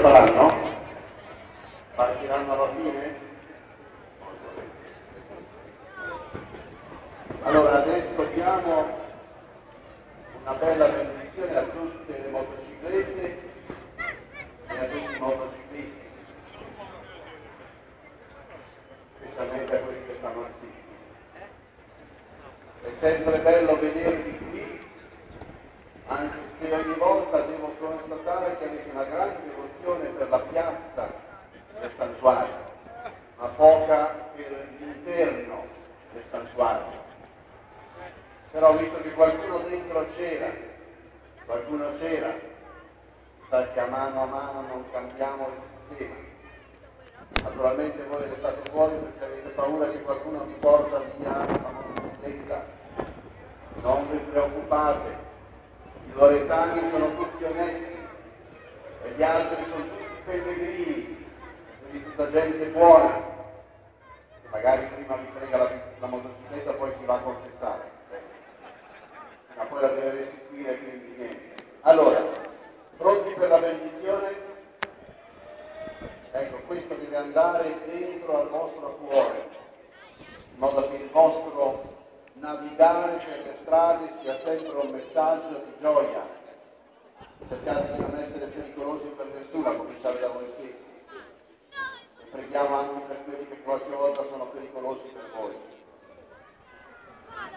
faranno? Partiranno alla fine? Allora adesso diamo una bella benedizione a tutte le motociclette e a tutti i motociclisti, specialmente a quelli che stanno zitti. È sempre bello vedervi qui, anche se ogni volta devo constatare che avete una grande devozione per la piazza del santuario, ma poca per l'interno del santuario. Però visto che qualcuno dentro c'era, sa che a mano non cambiamo il sistema. Naturalmente voi restate fuori perché avete paura che qualcuno vi porta via la motocicletta. Non vi preoccupate, i loretani sono tutti onesti e gli altri sono tutti pellegrini, quindi tutta gente buona, che magari prima vi frega la motocicletta, poi si va a confessare, ma poi la deve restituire, quindi niente. Allora, pronti per la benedizione? Ecco, questo deve andare dentro al vostro cuore, in modo che il vostro navigare per le strade sia sempre un messaggio di gioia. Cercate di non essere pericolosi per nessuno, a cominciare da voi stessi. E preghiamo anche per quelli che qualche volta sono pericolosi per voi.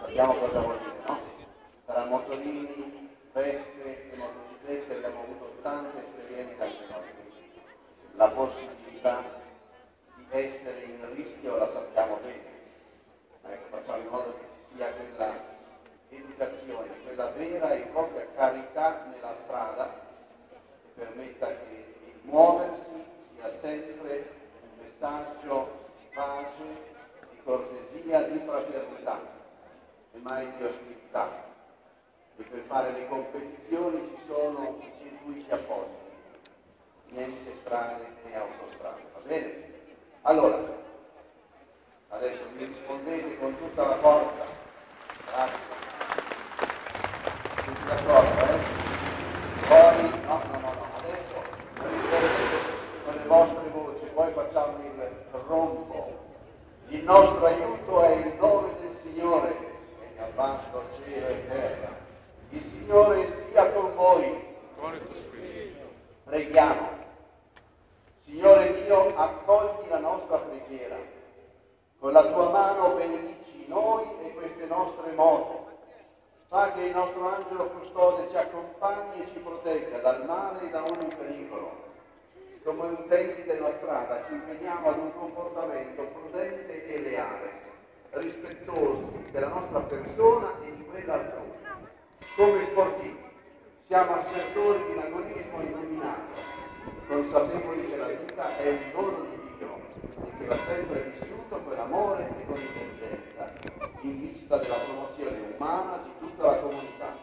Sappiamo cosa vuol dire, no? Tra motorini, vespe e motociclette abbiamo avuto tante esperienze anche noi. La possibilità di essere in rischio la sappiamo bene. Ecco, facciamo in modo che ci sia questa educazione, quella vera e propria carità nella strada che permetta che il muoversi sia sempre un messaggio di pace, di cortesia, di fraternità e mai di ostilità. E per fare le competizioni ci sono i circuiti apposti, niente strade né autostrade, va bene? Allora, adesso mi rispondete con tutta la forza. Grazie. Tutti d'accordo, eh? Poi, no, adesso rispondete con le vostre voci, poi facciamo il rombo. Il nostro aiuto è il nome del Signore, che ne ha fatto cielo e terra. Il Signore sia con voi. Preghiamo. Signore Dio, accogli la nostra preghiera. Con la tua mano benedici noi e queste nostre moto. Fa che il nostro angelo custode ci accompagni e ci protegga dal male e da ogni pericolo. Come utenti della strada ci impegniamo ad un comportamento prudente e leale, rispettoso della nostra persona e di quella altrui. Come sportivi siamo assertori di un agonismo illuminato, consapevoli che la vita è un dono di Dio e che va sempre vissuto con amore e con intelligenza, in vista della promozione umana di tutta la comunità.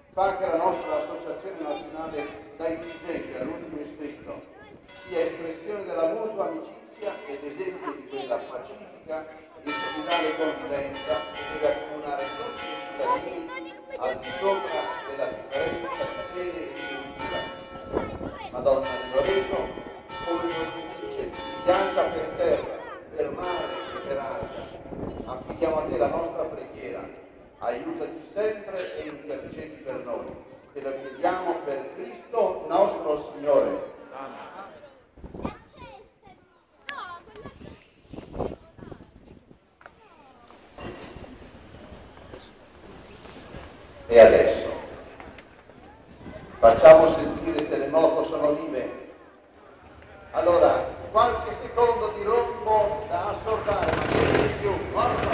Fa che la nostra Associazione Nazionale dai Dirigenti all'ultimo iscritto sia espressione della mutua amicizia ed esempio di quella pacifica e solidale convivenza che deve accomunare tutti i cittadini al di sopra della differenza di fede e di cultura. Madonna di Loreto, come non dice, pianta per terra, per mare e per aria, affidiamo a te la nostra preghiera, aiutaci sempre e intercedi per noi. Te lo chiediamo per Cristo nostro Signore. Amen. E adesso facciamo sentire se le moto sono vive. Allora, qualche secondo di rombo da ascoltare, ma niente di più. Forza!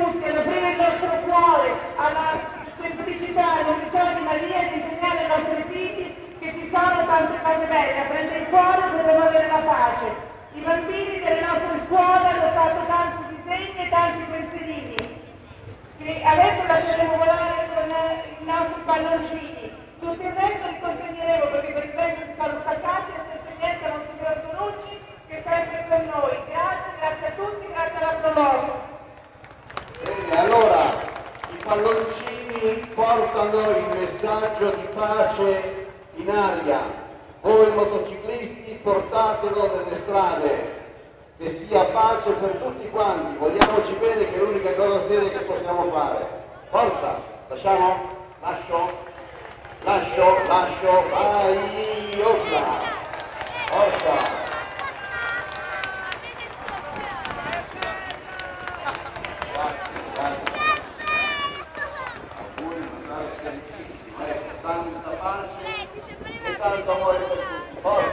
tutti ad aprire il nostro cuore alla semplicità, all'unità di Maria, di insegnare ai nostri figli che ci sono tante cose belle, aprendo il cuore potremo avere la pace. I bambini delle nostre scuole hanno fatto tanti disegni e tanti pensierini, che adesso lasceremo volare con i nostri palloncini. Tutto il resto li consegneremo perché per il momento si sono staccati e senza niente a Monsignor Tonucci che è sempre con noi. Grazie a tutti, grazie alla Prologo. Bene, allora i palloncini portano il messaggio di pace in aria. Voi motociclisti portatelo nelle strade, che sia pace per tutti quanti. Vogliamoci bene, che è l'unica cosa seria che possiamo fare. Forza, lasciamo? Lascio, vai, opla. Forza. Grazie. Auguri, Natale felicissimo, tanta pace e tanto amore per tutti. Forza!